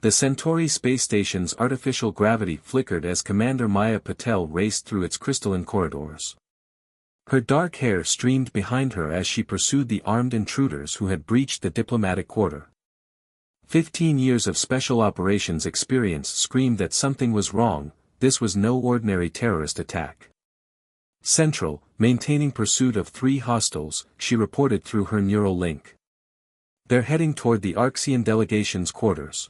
The Centauri space station's artificial gravity flickered as Commander Maya Patel raced through its crystalline corridors. Her dark hair streamed behind her as she pursued the armed intruders who had breached the diplomatic quarter. 15 years of special operations experience screamed that something was wrong. This was no ordinary terrorist attack. Central, maintaining pursuit of 3 hostiles, she reported through her neural link. They're heading toward the Arxian delegation's quarters.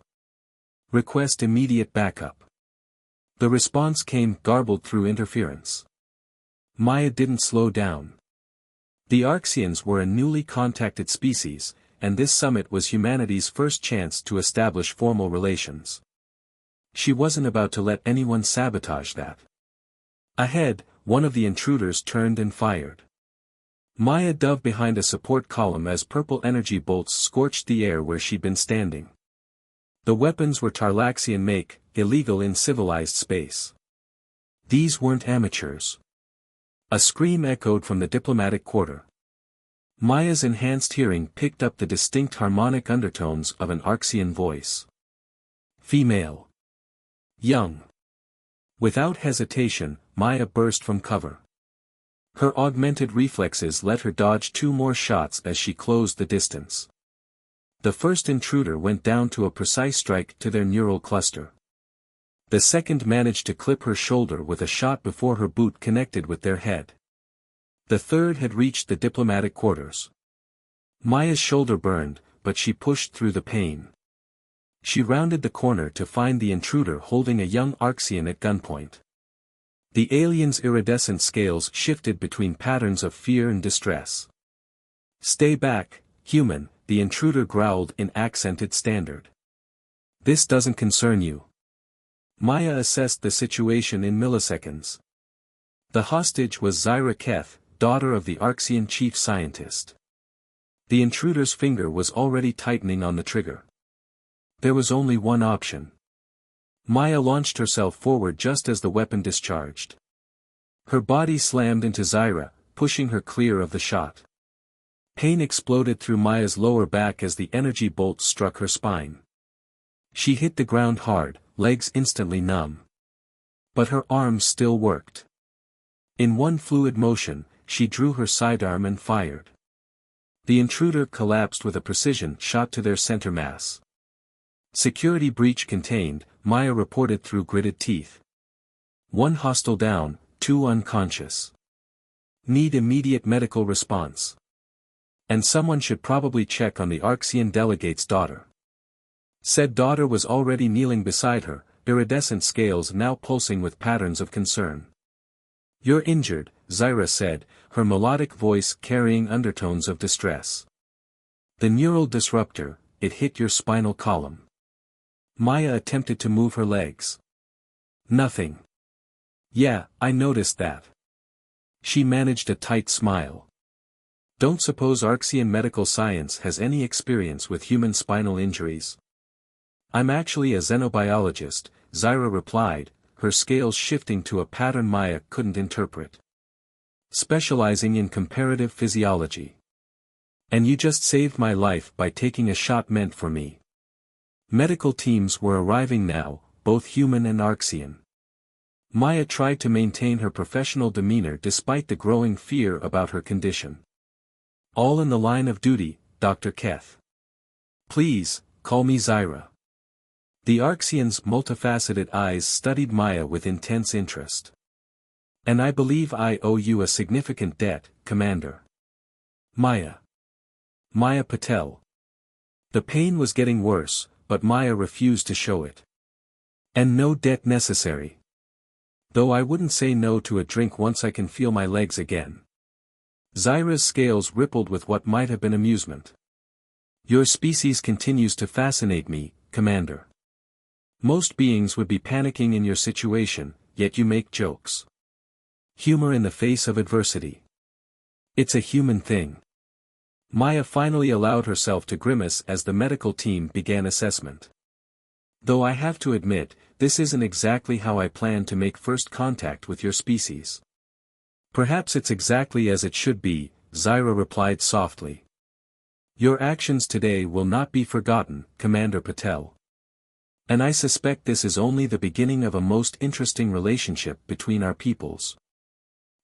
Request immediate backup. The response came garbled through interference. Maya didn't slow down. The Arxians were a newly contacted species, and this summit was humanity's first chance to establish formal relations. She wasn't about to let anyone sabotage that. Ahead, one of the intruders turned and fired. Maya dove behind a support column as purple energy bolts scorched the air where she'd been standing. The weapons were Tarlaxian make, illegal in civilized space. These weren't amateurs. A scream echoed from the diplomatic quarter. Maya's enhanced hearing picked up the distinct harmonic undertones of an Arxian voice. Female. Young. Without hesitation, Maya burst from cover. Her augmented reflexes let her dodge 2 more shots as she closed the distance. The first intruder went down to a precise strike to their neural cluster. The second managed to clip her shoulder with a shot before her boot connected with their head. The third had reached the diplomatic quarters. Maya's shoulder burned, but she pushed through the pain. She rounded the corner to find the intruder holding a young Arxian at gunpoint. The alien's iridescent scales shifted between patterns of fear and distress. "Stay back, human," the intruder growled in accented standard. "This doesn't concern you." Maya assessed the situation in milliseconds. The hostage was Zyra Keth, daughter of the Arxian chief scientist. The intruder's finger was already tightening on the trigger. There was only one option. Maya launched herself forward just as the weapon discharged. Her body slammed into Zyra, pushing her clear of the shot. Pain exploded through Maya's lower back as the energy bolt struck her spine. She hit the ground hard, legs instantly numb. But her arms still worked. In one fluid motion, she drew her sidearm and fired. The intruder collapsed with a precision shot to their center mass. "Security breach contained," Maya reported through gritted teeth. "1 hostile down, 2 unconscious. Need immediate medical response. And someone should probably check on the Arxian delegate's daughter." Said daughter was already kneeling beside her, iridescent scales now pulsing with patterns of concern. "You're injured," Zyra said, her melodic voice carrying undertones of distress. "The neural disruptor, it hit your spinal column." Maya attempted to move her legs. "Nothing." "Yeah, I noticed that." She managed a tight smile. "Don't suppose Arxian medical science has any experience with human spinal injuries?" "I'm actually a xenobiologist," Zyra replied, her scales shifting to a pattern Maya couldn't interpret. "Specializing in comparative physiology. And you just saved my life by taking a shot meant for me." Medical teams were arriving now, both human and Arxian. Maya tried to maintain her professional demeanor despite the growing fear about her condition. "All in the line of duty, Dr. Keth. Please, call me Zyra." The Arxian's multifaceted eyes studied Maya with intense interest. "And I believe I owe you a significant debt, Commander." "Maya." "Maya Patel." The pain was getting worse, but Maya refused to show it. "And no debt necessary. Though I wouldn't say no to a drink once I can feel my legs again." Zyra's scales rippled with what might have been amusement. "Your species continues to fascinate me, Commander. Most beings would be panicking in your situation, yet you make jokes. Humor in the face of adversity. It's a human thing." Maya finally allowed herself to grimace as the medical team began assessment. "Though I have to admit, this isn't exactly how I plan to make first contact with your species." "Perhaps it's exactly as it should be," Zyra replied softly. "Your actions today will not be forgotten, Commander Patel. And I suspect this is only the beginning of a most interesting relationship between our peoples.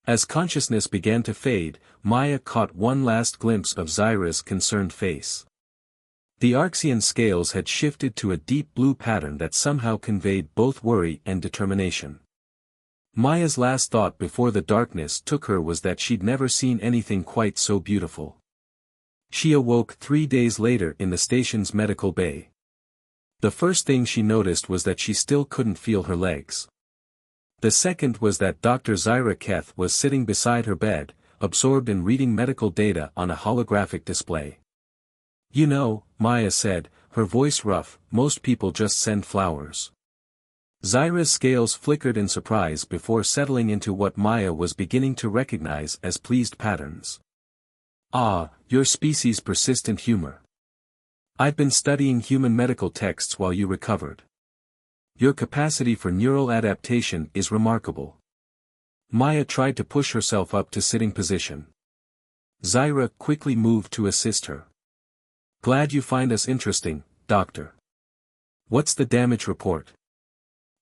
As consciousness began to fade, Maya caught one last glimpse of Zyra's concerned face. The Arxian scales had shifted to a deep blue pattern that somehow conveyed both worry and determination. Maya's last thought before the darkness took her was that she'd never seen anything quite so beautiful. She awoke 3 days later in the station's medical bay. The first thing she noticed was that she still couldn't feel her legs. The second was that Dr. Zyra Keth was sitting beside her bed, absorbed in reading medical data on a holographic display. "You know," Maya said, her voice rough, "most people just send flowers." Zyra's scales flickered in surprise before settling into what Maya was beginning to recognize as pleased patterns. "Ah, your species' persistent humor. I've been studying human medical texts while you recovered. Your capacity for neural adaptation is remarkable." Maya tried to push herself up to sitting position. Zyra quickly moved to assist her. "Glad you find us interesting, Doctor. What's the damage report?"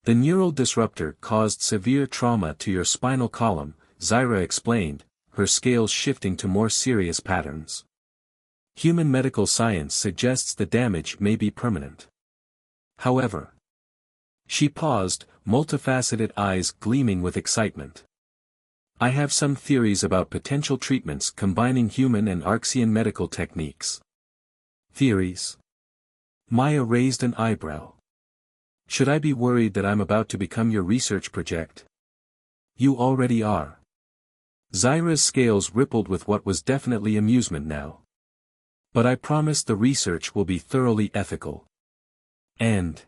"The neural disruptor caused severe trauma to your spinal column," Zyra explained, her scales shifting to more serious patterns. "Human medical science suggests the damage may be permanent. However..." She paused, multifaceted eyes gleaming with excitement. "I have some theories about potential treatments combining human and Arxian medical techniques." "Theories?" Maya raised an eyebrow. "Should I be worried that I'm about to become your research project?" "You already are." Zyra's scales rippled with what was definitely amusement now. "But I promise the research will be thoroughly ethical. And..."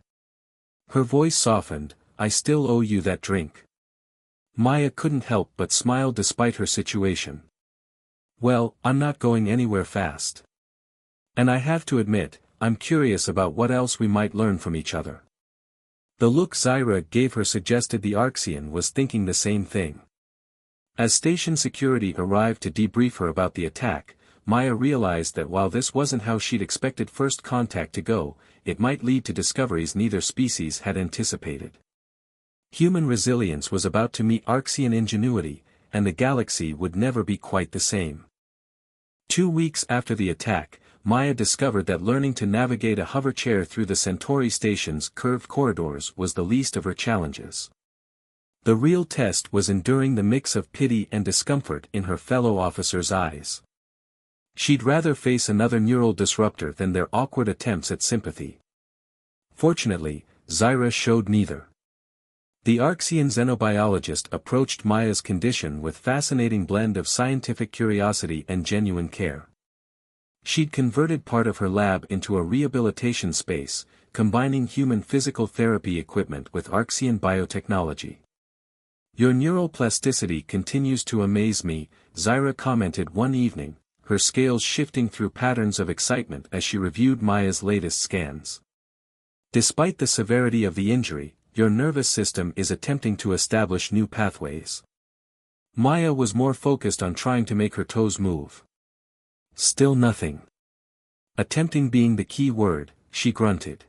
Her voice softened, "I still owe you that drink." Maya couldn't help but smile despite her situation. "Well, I'm not going anywhere fast. And I have to admit, I'm curious about what else we might learn from each other." The look Zyra gave her suggested the Arxian was thinking the same thing. As station security arrived to debrief her about the attack, Maya realized that while this wasn't how she'd expected first contact to go, it might lead to discoveries neither species had anticipated. Human resilience was about to meet Arxian ingenuity, and the galaxy would never be quite the same. 2 weeks after the attack, Maya discovered that learning to navigate a hover chair through the Centauri station's curved corridors was the least of her challenges. The real test was enduring the mix of pity and discomfort in her fellow officers' eyes. She'd rather face another neural disruptor than their awkward attempts at sympathy. Fortunately, Zyra showed neither. The Arxian xenobiologist approached Maya's condition with fascinating blend of scientific curiosity and genuine care. She'd converted part of her lab into a rehabilitation space, combining human physical therapy equipment with Arxian biotechnology. "Your neural plasticity continues to amaze me," Zyra commented one evening, her scales shifting through patterns of excitement as she reviewed Maya's latest scans. "Despite the severity of the injury, your nervous system is attempting to establish new pathways." Maya was more focused on trying to make her toes move. "Still nothing." Attempting being the key word, she grunted.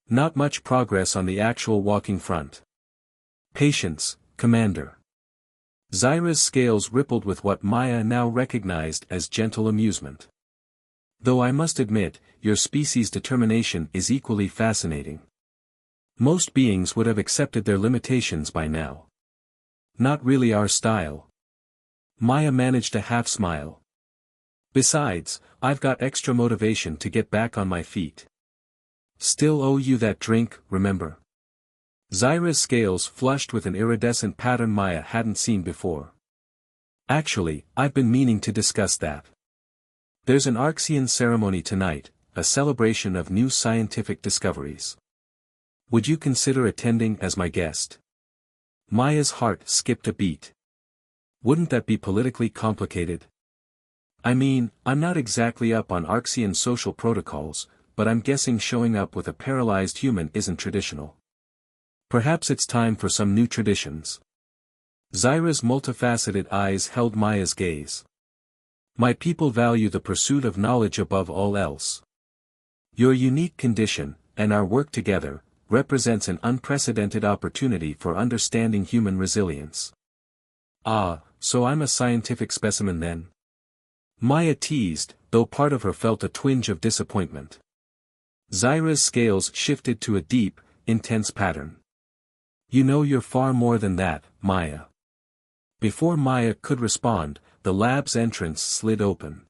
"Not much progress on the actual walking front." "Patience, Commander." Zyra's scales rippled with what Maya now recognized as gentle amusement. "Though I must admit, your species' determination is equally fascinating. Most beings would have accepted their limitations by now. Not really our style." Maya managed a half smile. "Besides, I've got extra motivation to get back on my feet." "Still owe you that drink, remember?" Zyra's scales flushed with an iridescent pattern Maya hadn't seen before. "Actually, I've been meaning to discuss that. There's an Arxian ceremony tonight, a celebration of new scientific discoveries. Would you consider attending as my guest?" Maya's heart skipped a beat. "Wouldn't that be politically complicated? I mean, I'm not exactly up on Arxian social protocols, but I'm guessing showing up with a paralyzed human isn't traditional. Perhaps it's time for some new traditions." Zyra's multifaceted eyes held Maya's gaze. "My people value the pursuit of knowledge above all else. Your unique condition, and our work together, represents an unprecedented opportunity for understanding human resilience. Ah, so I'm a scientific specimen then? Maya teased, though part of her felt a twinge of disappointment. Zyra's scales shifted to a deep, intense pattern. You know you're far more than that, Maya. Before Maya could respond, the lab's entrance slid open.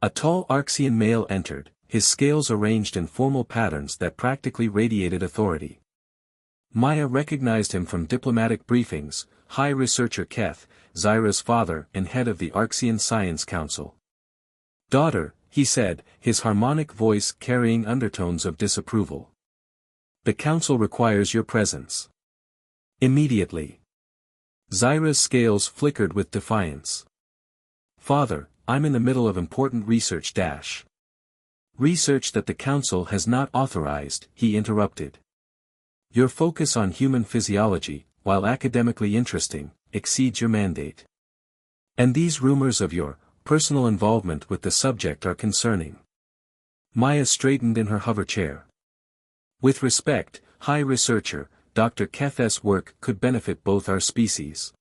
A tall Arxian male entered, his scales arranged in formal patterns that practically radiated authority. Maya recognized him from diplomatic briefings, High Researcher Keth, Zyra's father and head of the Arxian Science Council. Daughter, he said, his harmonic voice carrying undertones of disapproval. The council requires your presence. Immediately. Zyra's scales flickered with defiance. Father, I'm in the middle of important research. Research that the council has not authorized, he interrupted. Your focus on human physiology, while academically interesting, exceeds your mandate. And these rumors of your personal involvement with the subject are concerning. Maya straightened in her hover chair. With respect, High Researcher, Dr. Keth's work could benefit both our species.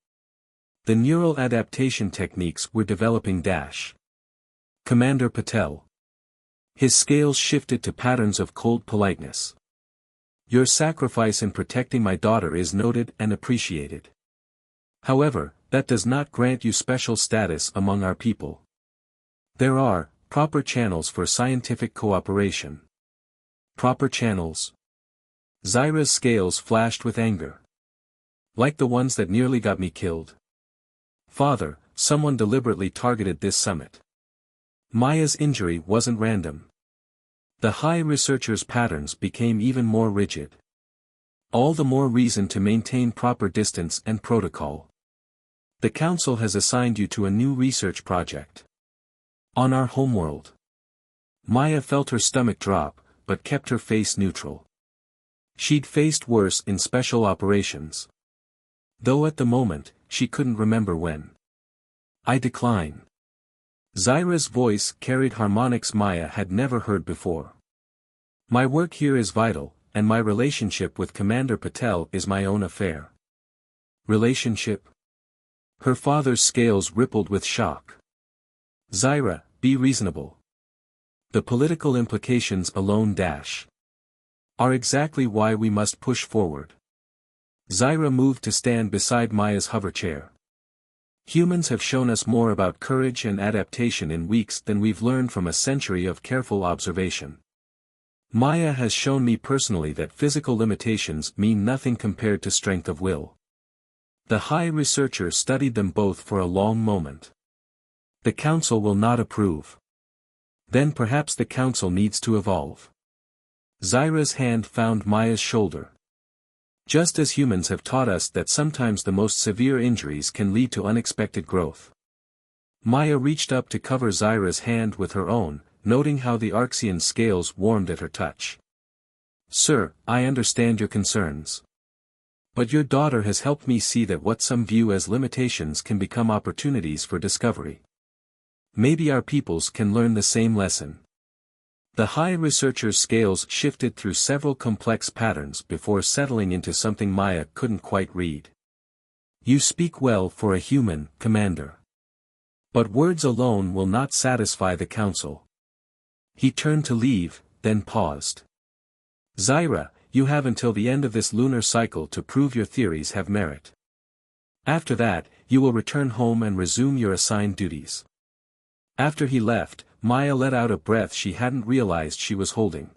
The neural adaptation techniques we're developing. Commander Patel. His scales shifted to patterns of cold politeness. Your sacrifice in protecting my daughter is noted and appreciated. However, that does not grant you special status among our people. There are proper channels for scientific cooperation. Proper channels? Zyra's scales flashed with anger. Like the ones that nearly got me killed. Father, someone deliberately targeted this summit. Maya's injury wasn't random. The High Researcher's patterns became even more rigid. All the more reason to maintain proper distance and protocol. The council has assigned you to a new research project. On our homeworld. Maya felt her stomach drop, but kept her face neutral. She'd faced worse in special operations. Though at the moment, she couldn't remember when. I decline. Zyra's voice carried harmonics Maya had never heard before. My work here is vital, and my relationship with Commander Patel is my own affair. Relationship? Her father's scales rippled with shock. Zyra, be reasonable. The political implications alone are exactly why we must push forward. Zyra moved to stand beside Maya's hover chair. Humans have shown us more about courage and adaptation in weeks than we've learned from a century of careful observation. Maya has shown me personally that physical limitations mean nothing compared to strength of will. The High Researcher studied them both for a long moment. The council will not approve. Then perhaps the council needs to evolve. Zyra's hand found Maya's shoulder. Just as humans have taught us that sometimes the most severe injuries can lead to unexpected growth. Maya reached up to cover Zyra's hand with her own, noting how the Arxian scales warmed at her touch. Sir, I understand your concerns. But your daughter has helped me see that what some view as limitations can become opportunities for discovery. Maybe our peoples can learn the same lesson. The High Researcher's scales shifted through several complex patterns before settling into something Maya couldn't quite read. You speak well for a human, Commander. But words alone will not satisfy the council. He turned to leave, then paused. Zyra, you have until the end of this lunar cycle to prove your theories have merit. After that, you will return home and resume your assigned duties. After he left, Maya let out a breath she hadn't realized she was holding.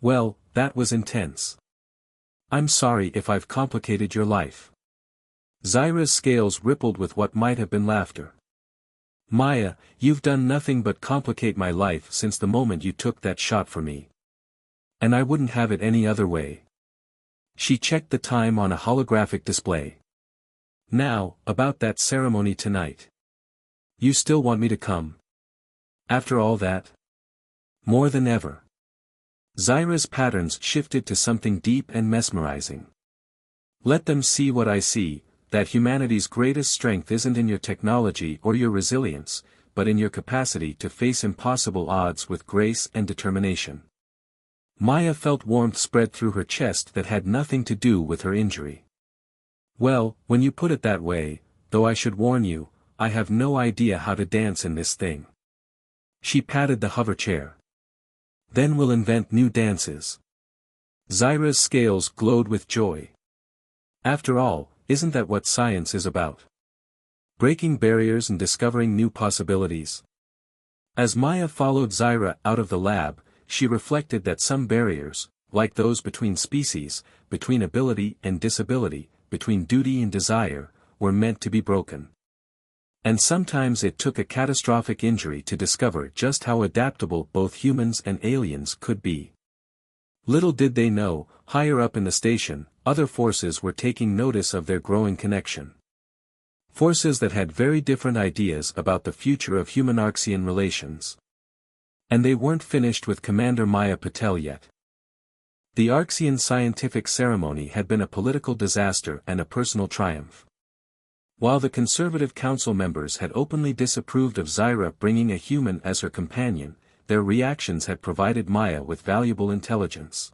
Well, that was intense. I'm sorry if I've complicated your life. Zyra's scales rippled with what might have been laughter. Maya, you've done nothing but complicate my life since the moment you took that shot for me. And I wouldn't have it any other way. She checked the time on a holographic display. Now, about that ceremony tonight. You still want me to come? After all that? More than ever. Zyra's patterns shifted to something deep and mesmerizing. Let them see what I see, that humanity's greatest strength isn't in your technology or your resilience, but in your capacity to face impossible odds with grace and determination. Maya felt warmth spread through her chest that had nothing to do with her injury. Well, when you put it that way, though I should warn you, I have no idea how to dance in this thing. She patted the hover chair. Then we'll invent new dances. Zyra's scales glowed with joy. After all, isn't that what science is about? Breaking barriers and discovering new possibilities. As Maya followed Zyra out of the lab, she reflected that some barriers, like those between species, between ability and disability, between duty and desire, were meant to be broken. And sometimes it took a catastrophic injury to discover just how adaptable both humans and aliens could be. Little did they know, higher up in the station, other forces were taking notice of their growing connection. Forces that had very different ideas about the future of human-Arxian relations. And they weren't finished with Commander Maya Patel yet. The Arxian scientific ceremony had been a political disaster and a personal triumph. While the conservative council members had openly disapproved of Zyra bringing a human as her companion, their reactions had provided Maya with valuable intelligence.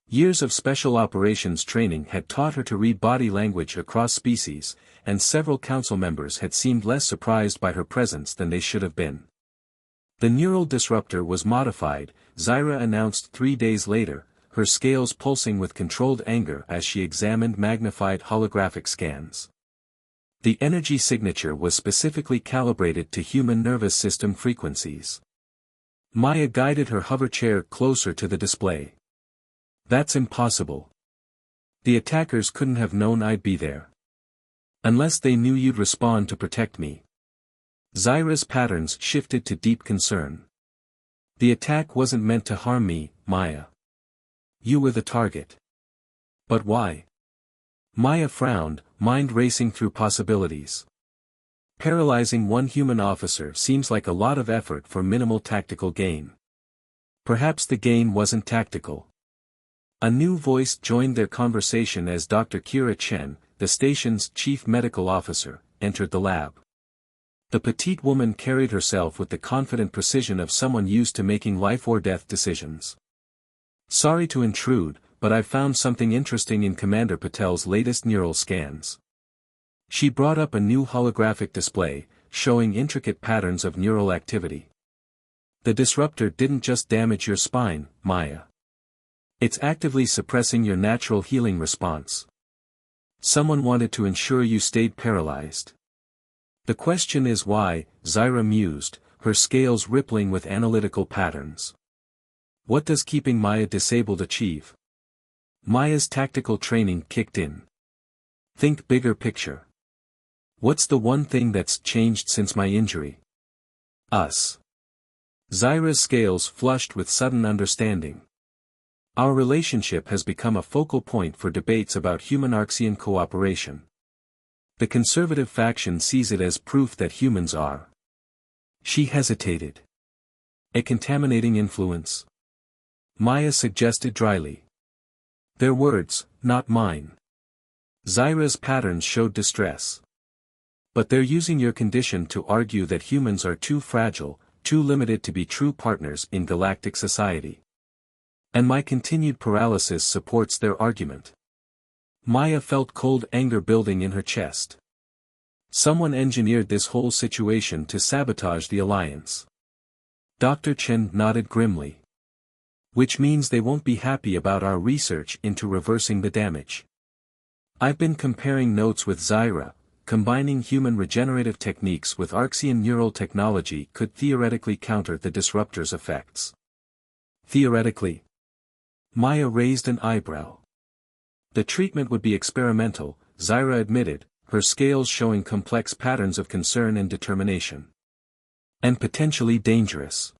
Years of special operations training had taught her to read body language across species, and several council members had seemed less surprised by her presence than they should have been. The neural disruptor was modified, Zyra announced 3 days later, her scales pulsing with controlled anger as she examined magnified holographic scans. The energy signature was specifically calibrated to human nervous system frequencies. Maya guided her hover chair closer to the display. That's impossible. The attackers couldn't have known I'd be there. Unless they knew you'd respond to protect me. Zyra's patterns shifted to deep concern. The attack wasn't meant to harm me, Maya. You were the target. But why? Maya frowned, mind racing through possibilities. Paralyzing one human officer seems like a lot of effort for minimal tactical gain. Perhaps the gain wasn't tactical. A new voice joined their conversation as Dr. Kira Chen, the station's chief medical officer, entered the lab. The petite woman carried herself with the confident precision of someone used to making life-or-death decisions. Sorry to intrude, but I've found something interesting in Commander Patel's latest neural scans. She brought up a new holographic display, showing intricate patterns of neural activity. The disruptor didn't just damage your spine, Maya. It's actively suppressing your natural healing response. Someone wanted to ensure you stayed paralyzed. The question is why, Zyra mused, her scales rippling with analytical patterns. What does keeping Maya disabled achieve? Maya's tactical training kicked in. Think bigger picture. What's the one thing that's changed since my injury? Us. Zyra's scales flushed with sudden understanding. Our relationship has become a focal point for debates about human-Arxian cooperation. The conservative faction sees it as proof that humans are. She hesitated. A contaminating influence? Maya suggested dryly. Their words, not mine. Zyra's patterns showed distress. But they're using your condition to argue that humans are too fragile, too limited to be true partners in galactic society. And my continued paralysis supports their argument. Maya felt cold anger building in her chest. Someone engineered this whole situation to sabotage the alliance. Dr. Chen nodded grimly. Which means they won't be happy about our research into reversing the damage. I've been comparing notes with Zyra. Combining human regenerative techniques with Arxian neural technology could theoretically counter the disruptor's effects. Theoretically? Maya raised an eyebrow. The treatment would be experimental, Zyra admitted, her scales showing complex patterns of concern and determination. And potentially dangerous.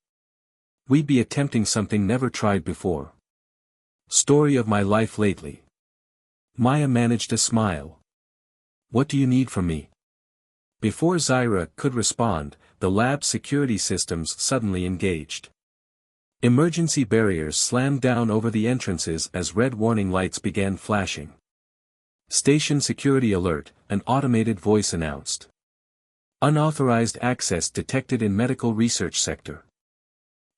We'd be attempting something never tried before. Story of my life lately. Maya managed a smile. What do you need from me? Before Zyra could respond, the lab's security systems suddenly engaged. Emergency barriers slammed down over the entrances as red warning lights began flashing. Station security alert, an automated voice announced. Unauthorized access detected in medical research sector.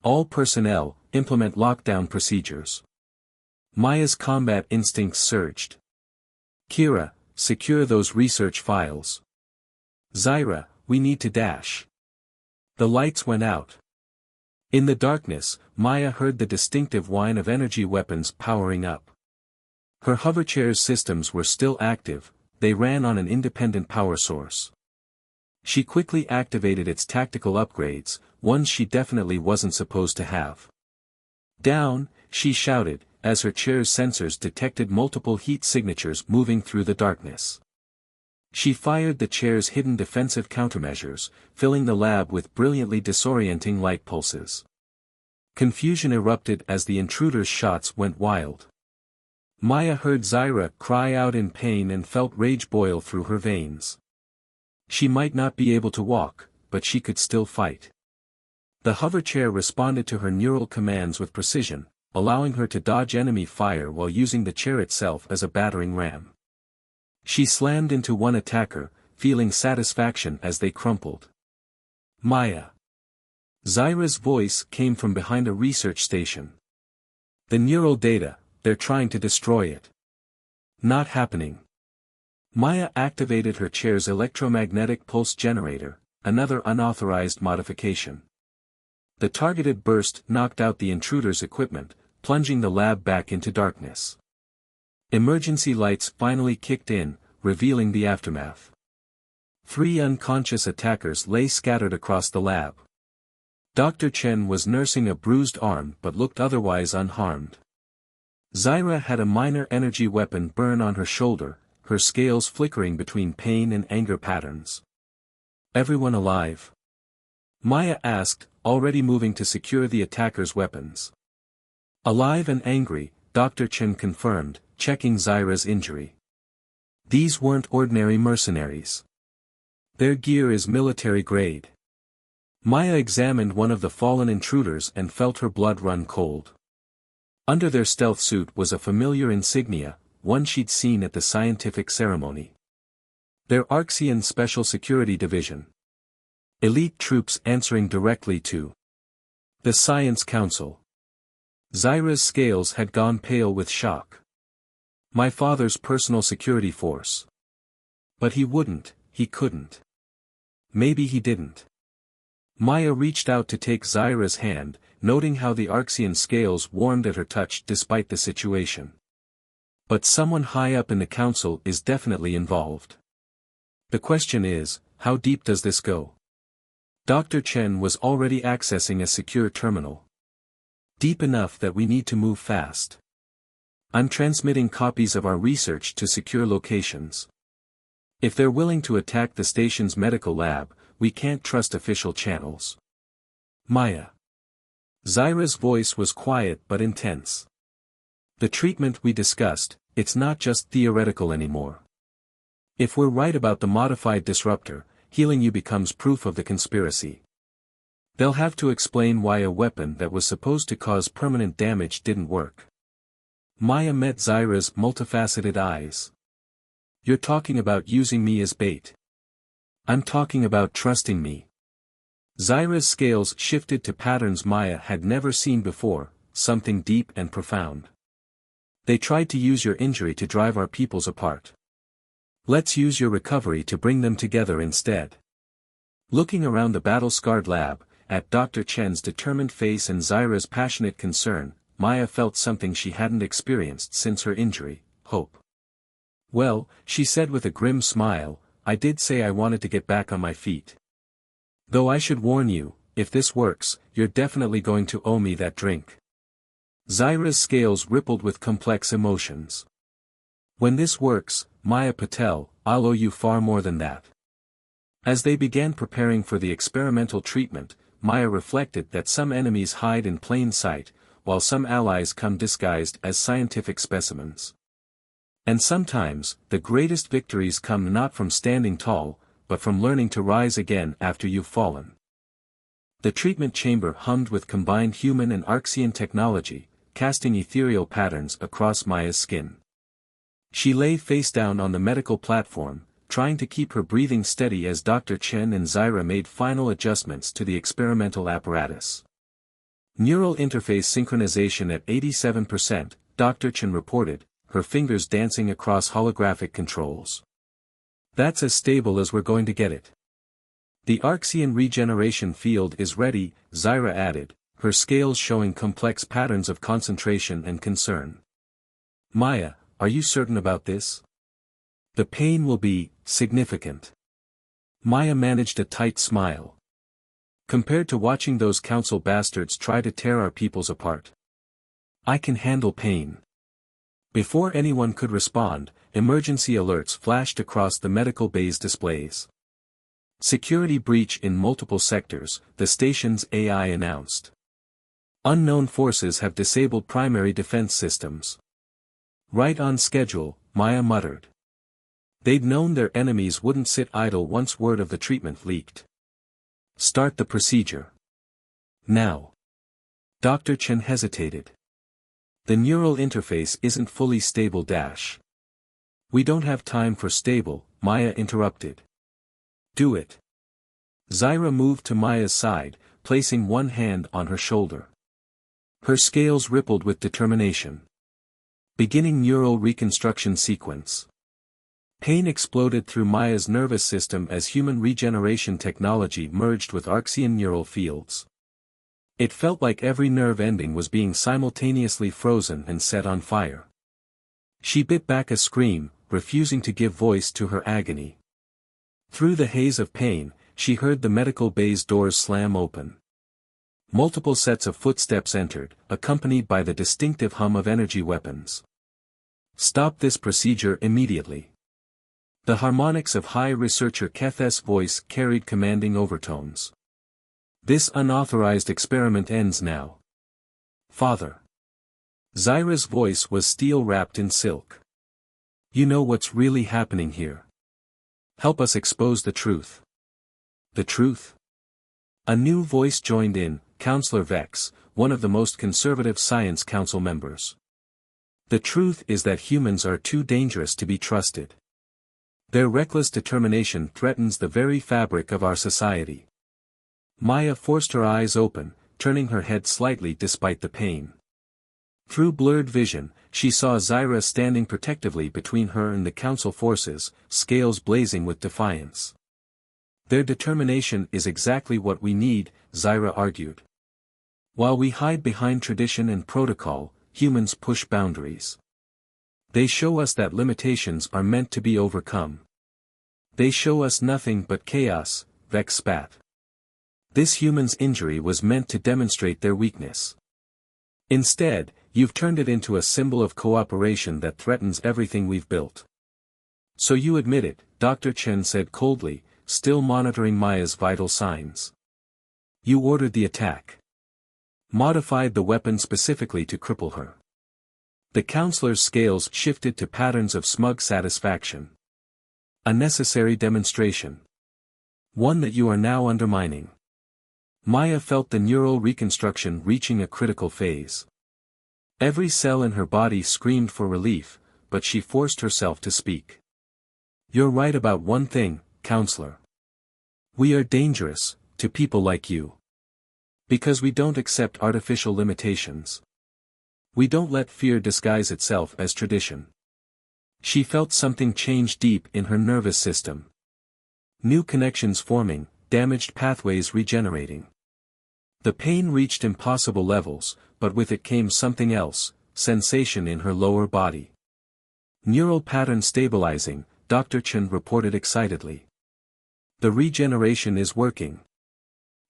All personnel, implement lockdown procedures. Maya's combat instincts surged. Kira, secure those research files. Zyra, we need to dash. The lights went out. In the darkness, Maya heard the distinctive whine of energy weapons powering up. Her hoverchair's systems were still active, they ran on an independent power source. She quickly activated its tactical upgrades, ones she definitely wasn't supposed to have. Down, she shouted, as her chair's sensors detected multiple heat signatures moving through the darkness. She fired the chair's hidden defensive countermeasures, filling the lab with brilliantly disorienting light pulses. Confusion erupted as the intruder's shots went wild. Maya heard Zyra cry out in pain and felt rage boil through her veins. She might not be able to walk, but she could still fight. The hoverchair responded to her neural commands with precision, allowing her to dodge enemy fire while using the chair itself as a battering ram. She slammed into one attacker, feeling satisfaction as they crumpled. Maya. Zyra's voice came from behind a research station. The neural data, they're trying to destroy it. Not happening. Maya activated her chair's electromagnetic pulse generator, another unauthorized modification. The targeted burst knocked out the intruder's equipment, plunging the lab back into darkness. Emergency lights finally kicked in, revealing the aftermath. 3 unconscious attackers lay scattered across the lab. Dr. Chen was nursing a bruised arm but looked otherwise unharmed. Zyra had a minor energy weapon burn on her shoulder, her scales flickering between pain and anger patterns. Everyone alive? Maya asked, already moving to secure the attacker's weapons. Alive and angry, Dr. Chen confirmed, checking Zyra's injury. These weren't ordinary mercenaries. Their gear is military grade. Maya examined one of the fallen intruders and felt her blood run cold. Under their stealth suit was a familiar insignia, one she'd seen at the scientific ceremony. Their Arxian Special Security Division. Elite troops answering directly to the Science Council. Zyra's scales had gone pale with shock. My father's personal security force. But he couldn't. Maybe he didn't. Maya reached out to take Zyra's hand, noting how the Arxian scales warmed at her touch despite the situation. But someone high up in the council is definitely involved. The question is, how deep does this go? Dr. Chen was already accessing a secure terminal. Deep enough that we need to move fast. I'm transmitting copies of our research to secure locations. If they're willing to attack the station's medical lab, we can't trust official channels. Maya. Zyra's voice was quiet but intense. The treatment we discussed, it's not just theoretical anymore. If we're right about the modified disruptor, healing you becomes proof of the conspiracy. They'll have to explain why a weapon that was supposed to cause permanent damage didn't work. Maya met Zyra's multifaceted eyes. You're talking about using me as bait. I'm talking about trusting me. Zyra's scales shifted to patterns Maya had never seen before, something deep and profound. They tried to use your injury to drive our peoples apart. Let's use your recovery to bring them together instead. Looking around the battle-scarred lab, at Dr. Chen's determined face and Zyra's passionate concern, Maya felt something she hadn't experienced since her injury, hope. Well, she said with a grim smile, I did say I wanted to get back on my feet. Though I should warn you, if this works, you're definitely going to owe me that drink. Zyra's scales rippled with complex emotions. When this works, Maya Patel, I'll owe you far more than that. As they began preparing for the experimental treatment, Maya reflected that some enemies hide in plain sight, while some allies come disguised as scientific specimens. And sometimes, the greatest victories come not from standing tall, but from learning to rise again after you've fallen. The treatment chamber hummed with combined human and Arxian technology, casting ethereal patterns across Maya's skin. She lay face down on the medical platform, trying to keep her breathing steady as Dr. Chen and Zyra made final adjustments to the experimental apparatus. Neural interface synchronization at 87%, Dr. Chen reported, her fingers dancing across holographic controls. That's as stable as we're going to get it. The Archean regeneration field is ready, Zyra added, her scales showing complex patterns of concentration and concern. Maya, are you certain about this? The pain will be significant. Maya managed a tight smile. Compared to watching those council bastards try to tear our peoples apart. I can handle pain. Before anyone could respond, emergency alerts flashed across the medical bay's displays. Security breach in multiple sectors, the station's AI announced. Unknown forces have disabled primary defense systems. Right on schedule, Maya muttered. They'd known their enemies wouldn't sit idle once word of the treatment leaked. Start the procedure. Now. Dr. Chen hesitated. The neural interface isn't fully stable. We don't have time for stable, Maya interrupted. Do it. Zyra moved to Maya's side, placing one hand on her shoulder. Her scales rippled with determination. Beginning neural reconstruction sequence. Pain exploded through Maya's nervous system as human regeneration technology merged with Archean neural fields. It felt like every nerve ending was being simultaneously frozen and set on fire. She bit back a scream, refusing to give voice to her agony. Through the haze of pain, she heard the medical bay's doors slam open. Multiple sets of footsteps entered, accompanied by the distinctive hum of energy weapons. Stop this procedure immediately. The harmonics of High Researcher Keth's voice carried commanding overtones. This unauthorized experiment ends now. Father. Zyra's voice was steel wrapped in silk. You know what's really happening here. Help us expose the truth. The truth? A new voice joined in, Counselor Vex, one of the most conservative Science Council members. The truth is that humans are too dangerous to be trusted. Their reckless determination threatens the very fabric of our society. Maya forced her eyes open, turning her head slightly despite the pain. Through blurred vision, she saw Zyra standing protectively between her and the council forces, scales blazing with defiance. Their determination is exactly what we need, Zyra argued. While we hide behind tradition and protocol, humans push boundaries. They show us that limitations are meant to be overcome. They show us nothing but chaos, Vex spat. This human's injury was meant to demonstrate their weakness. Instead, you've turned it into a symbol of cooperation that threatens everything we've built. So you admit it, Dr. Chen said coldly, still monitoring Maya's vital signs. You ordered the attack. Modified the weapon specifically to cripple her. The counselor's scales shifted to patterns of smug satisfaction. A necessary demonstration. One that you are now undermining. Maya felt the neural reconstruction reaching a critical phase. Every cell in her body screamed for relief, but she forced herself to speak. You're right about one thing, counselor. We are dangerous, to people like you. Because we don't accept artificial limitations. We don't let fear disguise itself as tradition. She felt something change deep in her nervous system. New connections forming, damaged pathways regenerating. The pain reached impossible levels, but with it came something else, sensation in her lower body. Neural pattern stabilizing, Dr. Chen reported excitedly. The regeneration is working.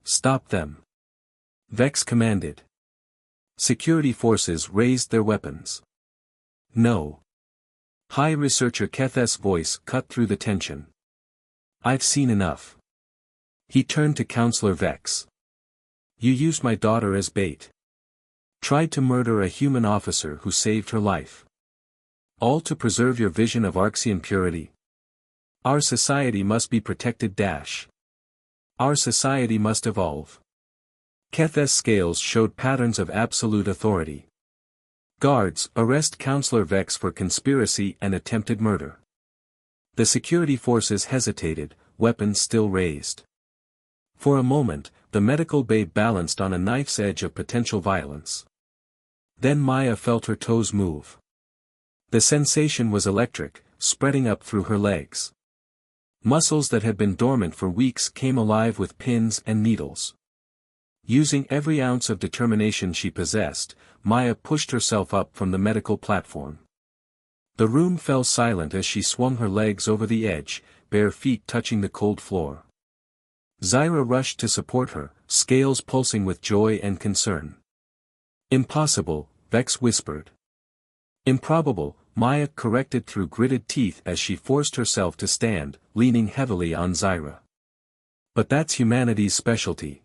Stop them. Vex commanded. Security forces raised their weapons. No. High Researcher Keth's voice cut through the tension. I've seen enough. He turned to Counselor Vex. You used my daughter as bait. Tried to murder a human officer who saved her life. All to preserve your vision of Archean purity. Our society must be protected. Our society must evolve. Keth's scales showed patterns of absolute authority. Guards, arrest Counselor Vex for conspiracy and attempted murder. The security forces hesitated, weapons still raised. For a moment, the medical bay balanced on a knife's edge of potential violence. Then Maya felt her toes move. The sensation was electric, spreading up through her legs. Muscles that had been dormant for weeks came alive with pins and needles. Using every ounce of determination she possessed, Maya pushed herself up from the medical platform. The room fell silent as she swung her legs over the edge, bare feet touching the cold floor. Zaira rushed to support her, scales pulsing with joy and concern. "Impossible," Vex whispered. "Improbable," Maya corrected through gritted teeth as she forced herself to stand, leaning heavily on Zaira. "But that's humanity's specialty."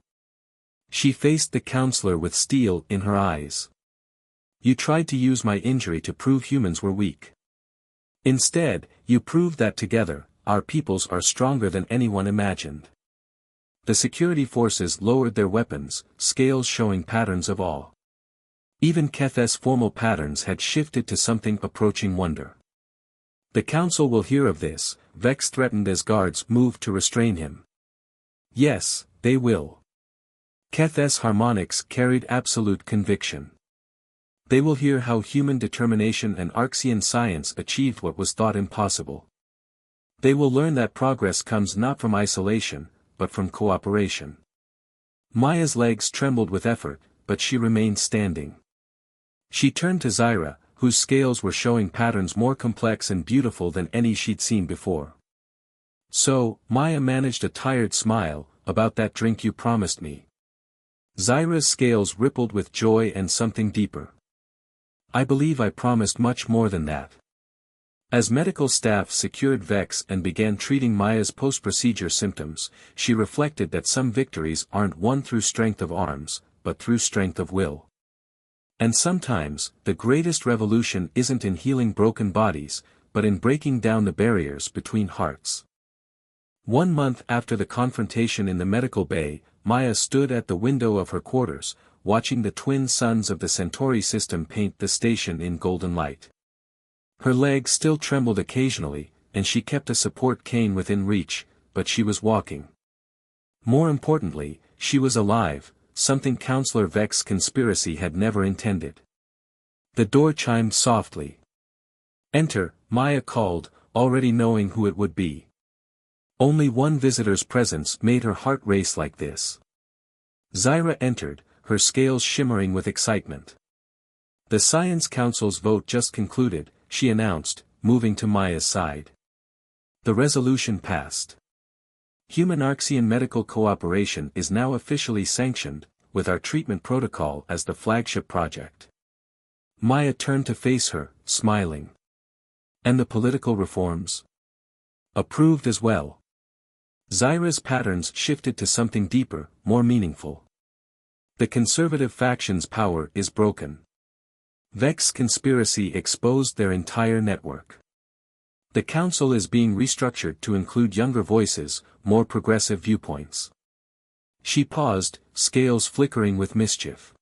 She faced the counselor with steel in her eyes. "You tried to use my injury to prove humans were weak. Instead, you proved that together, our peoples are stronger than anyone imagined." The security forces lowered their weapons, scales showing patterns of awe. Even Keth's formal patterns had shifted to something approaching wonder. "The council will hear of this," Vex threatened as guards moved to restrain him. "Yes, they will." Keth's harmonics carried absolute conviction. "They will hear how human determination and Arxian science achieved what was thought impossible. They will learn that progress comes not from isolation, but from cooperation." Maya's legs trembled with effort, but she remained standing. She turned to Zaira, whose scales were showing patterns more complex and beautiful than any she'd seen before. "So," Maya managed a tired smile, "about that drink you promised me." Zaira's scales rippled with joy and something deeper. "I believe I promised much more than that." As medical staff secured Vex and began treating Maya's post-procedure symptoms, she reflected that some victories aren't won through strength of arms, but through strength of will. And sometimes, the greatest revolution isn't in healing broken bodies, but in breaking down the barriers between hearts. 1 month after the confrontation in the medical bay, Maya stood at the window of her quarters, watching the twin suns of the Centauri system paint the station in golden light. Her legs still trembled occasionally, and she kept a support cane within reach, but she was walking. More importantly, she was alive, something Counselor Vex's conspiracy had never intended. The door chimed softly. "Enter," Maya called, already knowing who it would be. Only one visitor's presence made her heart race like this. Zaira entered, her scales shimmering with excitement. "The Science Council's vote just concluded," she announced, moving to Maya's side. "The resolution passed. Human Arxian medical cooperation is now officially sanctioned, with our treatment protocol as the flagship project." Maya turned to face her, smiling. "And the political reforms?" "Approved as well." Zaira's patterns shifted to something deeper, more meaningful. "The conservative faction's power is broken. Vex's conspiracy exposed their entire network. The council is being restructured to include younger voices, more progressive viewpoints." She paused, scales flickering with mischief.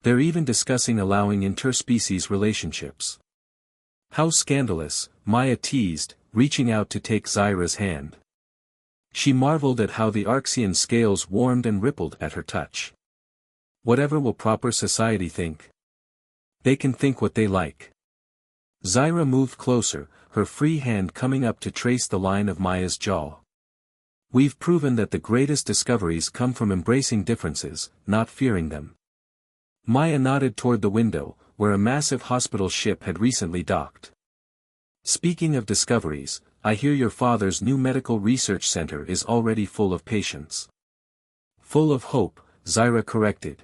"They're even discussing allowing interspecies relationships." "How scandalous," Maya teased, reaching out to take Zaira's hand. She marveled at how the Arxian scales warmed and rippled at her touch. "Whatever will proper society think? They can think what they like." Zaira moved closer, her free hand coming up to trace the line of Maya's jaw. "We've proven that the greatest discoveries come from embracing differences, not fearing them." Maya nodded toward the window, where a massive hospital ship had recently docked. "Speaking of discoveries, I hear your father's new medical research center is already full of patients." "Full of hope," Zaira corrected.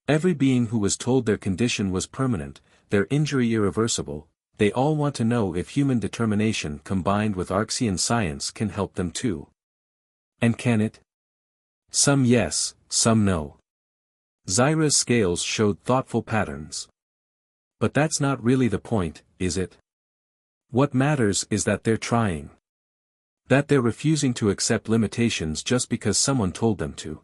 "Every being who was told their condition was permanent, their injury irreversible, they all want to know if human determination combined with Arxian science can help them too." "And can it?" "Some yes, some no." Zaira's scales showed thoughtful patterns. "But that's not really the point, is it? What matters is that they're trying. That they're refusing to accept limitations just because someone told them to."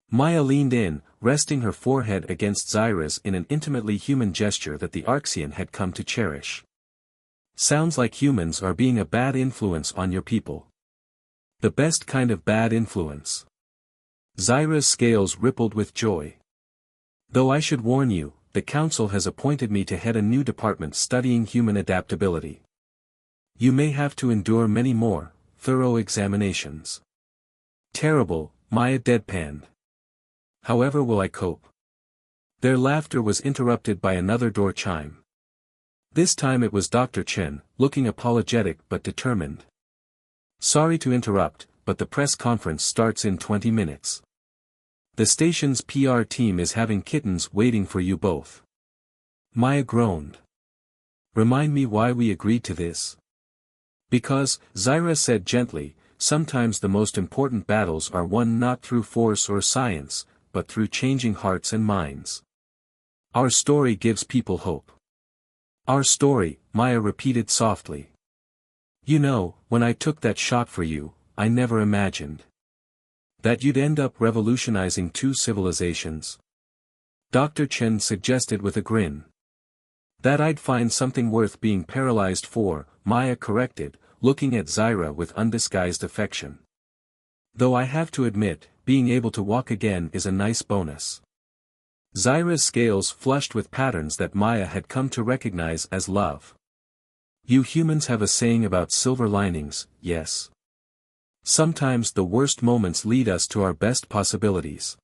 Maya leaned in, resting her forehead against Zaira's in an intimately human gesture that the Arxian had come to cherish. "Sounds like humans are being a bad influence on your people. The best kind of bad influence." Zyra's scales rippled with joy. Though I should warn you, the council has appointed me to head a new department studying human adaptability. You may have to endure many more, thorough examinations. Terrible, Maya deadpanned. However will I cope? Their laughter was interrupted by another door chime. This time it was Dr. Chen, looking apologetic but determined. Sorry to interrupt, but the press conference starts in 20 minutes. The station's PR team is having kittens waiting for you both. Maya groaned. Remind me why we agreed to this. Because, Zyra said gently, sometimes the most important battles are won not through force or science, but through changing hearts and minds. Our story gives people hope. Our story, Maya repeated softly. You know, when I took that shot for you, I never imagined that you'd end up revolutionizing two civilizations. Dr. Chen suggested with a grin. That I'd find something worth being paralyzed for, Maya corrected, looking at Zyra with undisguised affection. Though I have to admit, being able to walk again is a nice bonus. Zyra's scales flushed with patterns that Maya had come to recognize as love. You humans have a saying about silver linings, yes. Sometimes the worst moments lead us to our best possibilities.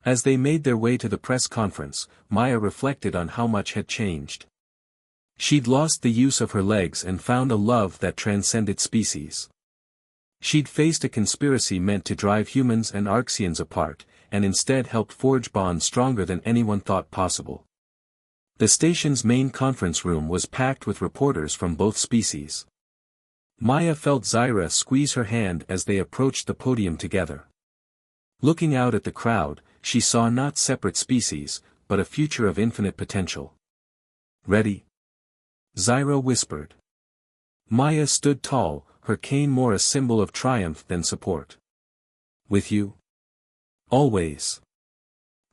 As they made their way to the press conference, Maya reflected on how much had changed. She'd lost the use of her legs and found a love that transcended species. She'd faced a conspiracy meant to drive humans and Arxians apart, and instead helped forge bonds stronger than anyone thought possible. The station's main conference room was packed with reporters from both species. Maya felt Zyra squeeze her hand as they approached the podium together. Looking out at the crowd, she saw not separate species, but a future of infinite potential. Ready? Zyra whispered. Maya stood tall, her cane more a symbol of triumph than support. With you? Always.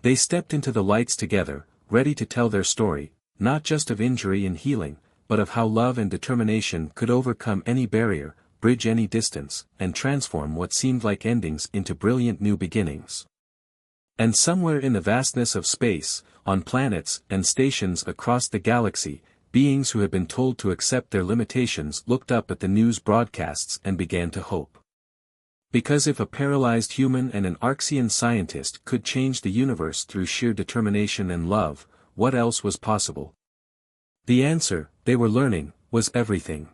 They stepped into the lights together, ready to tell their story, not just of injury and healing, but of how love and determination could overcome any barrier, bridge any distance, and transform what seemed like endings into brilliant new beginnings. And somewhere in the vastness of space, on planets and stations across the galaxy, beings who had been told to accept their limitations looked up at the news broadcasts and began to hope. Because if a paralyzed human and an Arxian scientist could change the universe through sheer determination and love, what else was possible? The answer, they were learning, was everything.